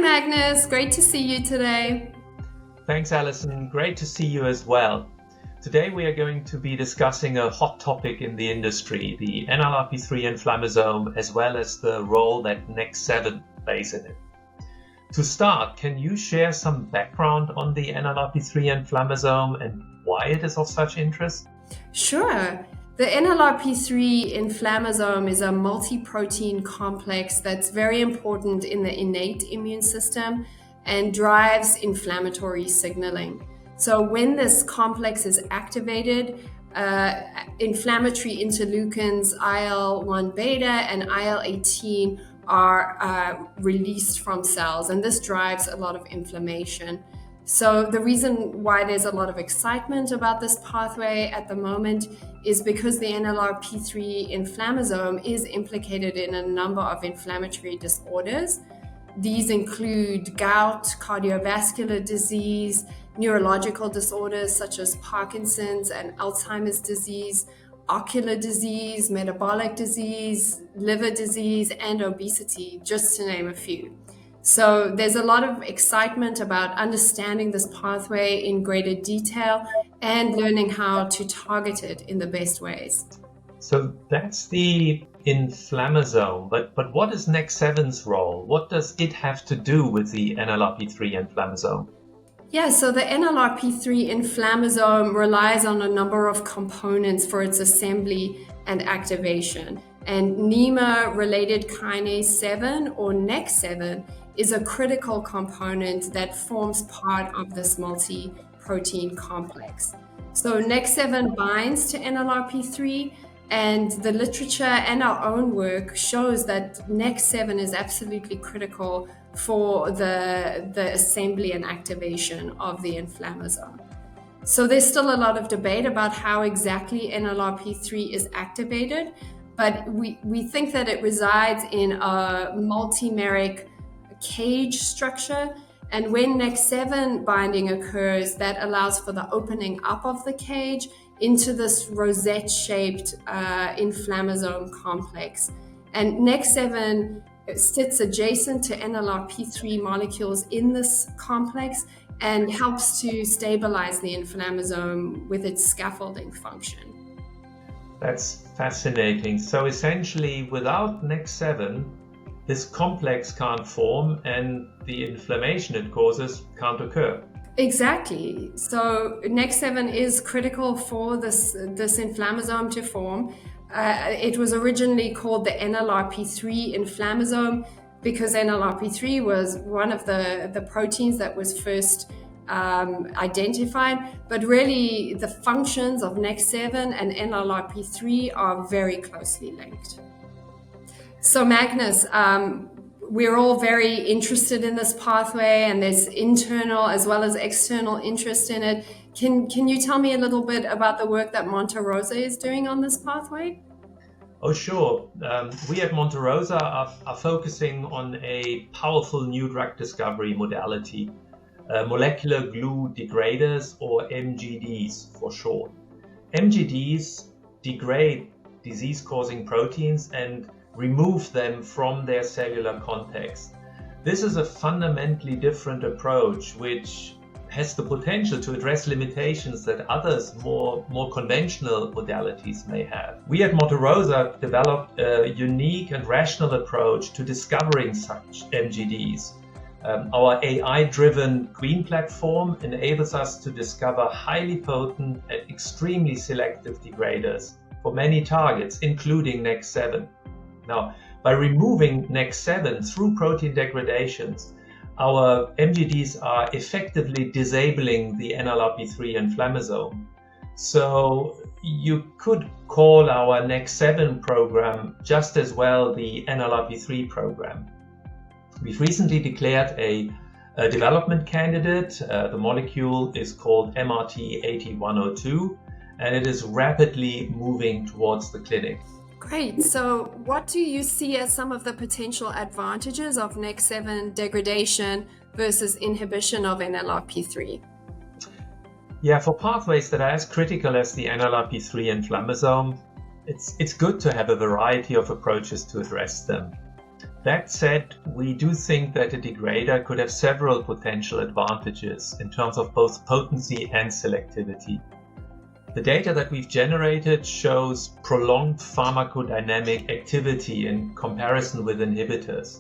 Magnus, great to see you today. Thanks, Alison. Great to see you as well. Today we are going to be discussing a hot topic in the industry, the NLRP3 inflammasome, as well as the role that NEK7 plays in it. To start, can you share some background on the NLRP3 inflammasome and why it is of such interest? Sure. The NLRP3 inflammasome is a multi-protein complex that's very important in the innate immune system and drives inflammatory signaling. So when this complex is activated, inflammatory interleukins IL-1 beta and IL-18 are released from cells, and this drives a lot of inflammation. So the reason why there's a lot of excitement about this pathway at the moment is because the NLRP3 inflammasome is implicated in a number of inflammatory disorders. These include gout, cardiovascular disease, neurological disorders such as Parkinson's and Alzheimer's disease, ocular disease, metabolic disease, liver disease, and obesity, just to name a few. So there's a lot of excitement about understanding this pathway in greater detail and learning how to target it in the best ways. So that's the inflammasome, but what is NEK7's role? What does it have to do with the NLRP3 inflammasome? Yeah, so the NLRP3 inflammasome relies on a number of components for its assembly and activation. And NIMA-related kinase 7 or NEK7 is a critical component that forms part of this multi-protein complex. So NEK7 binds to NLRP3, and the literature and our own work shows that NEK7 is absolutely critical for the assembly and activation of the inflammasome. So there's still a lot of debate about how exactly NLRP3 is activated, but we think that it resides in a multimeric cage structure, and when NEK7 binding occurs, that allows for the opening up of the cage into this rosette-shaped inflammasome complex. And NEK7 sits adjacent to NLRP3 molecules in this complex and helps to stabilize the inflammasome with its scaffolding function. That's fascinating. So essentially, without NEK7, this complex can't form and the inflammation it causes can't occur. Exactly. So NEK7 is critical for this inflammasome to form. It was originally called the NLRP3 inflammasome because NLRP3 was one of the proteins that was first identified, but really the functions of NEK7 and NLRP3 are very closely linked. So Magnus, we're all very interested in this pathway, and there's internal as well as external interest in it. Can you tell me a little bit about the work that Monte Rosa is doing on this pathway? Oh, sure. We at Monte Rosa are focusing on a powerful new drug discovery modality, molecular glue degraders, or MGDs for short. MGDs degrade disease-causing proteins and remove them from their cellular context. This is a fundamentally different approach which has the potential to address limitations that others more conventional modalities may have. We at Monte Rosa developed a unique and rational approach to discovering such MGDs. Our AI-driven Queen platform enables us to discover highly potent and extremely selective degraders for many targets, including NEK7. Now, by removing NEK7 through protein degradations, our MGDs are effectively disabling the NLRP3 inflammasome. So you could call our NEK7 program just as well the NLRP3 program. We've recently declared a development candidate. The molecule is called MRT-8102, and it is rapidly moving towards the clinic. Great. So what do you see as some of the potential advantages of NEK7 degradation versus inhibition of NLRP3? Yeah, for pathways that are as critical as the NLRP3 inflammasome, it's good to have a variety of approaches to address them. That said, we do think that a degrader could have several potential advantages in terms of both potency and selectivity. The data that we've generated shows prolonged pharmacodynamic activity in comparison with inhibitors.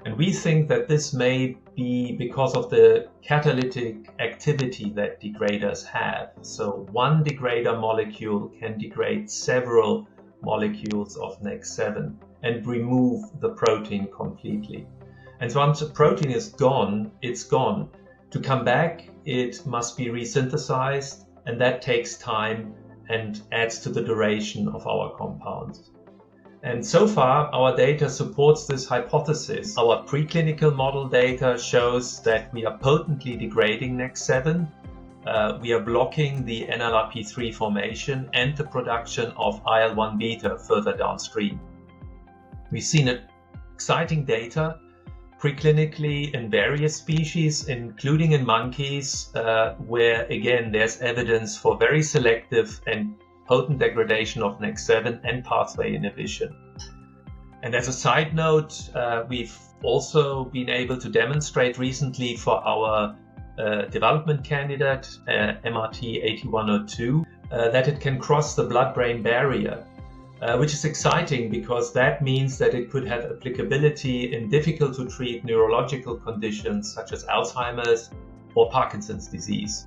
And we think that this may be because of the catalytic activity that degraders have. So one degrader molecule can degrade several molecules of NEK7 and remove the protein completely. And once a protein is gone, it's gone. To come back, it must be resynthesized, and that takes time and adds to the duration of our compounds. And so far, our data supports this hypothesis. Our preclinical model data shows that we are potently degrading NEK7. We are blocking the NLRP3 formation and the production of IL-1 beta further downstream. We've seen exciting data preclinically in various species, including in monkeys, where again there's evidence for very selective and potent degradation of NEK7 and pathway inhibition. And as a side note, we've also been able to demonstrate recently for our development candidate, MRT-8102, that it can cross the blood-brain barrier. Which is exciting because that means that it could have applicability in difficult to treat neurological conditions such as Alzheimer's or Parkinson's disease.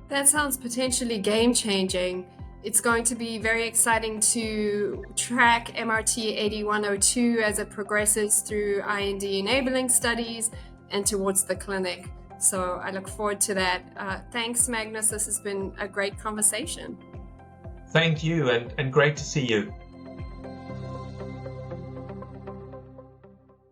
That sounds potentially game-changing. It's going to be very exciting to track MRT-8102 as it progresses through IND-enabling studies and towards the clinic. So I look forward to that. Thanks, Magnus. This has been a great conversation. Thank you, and great to see you.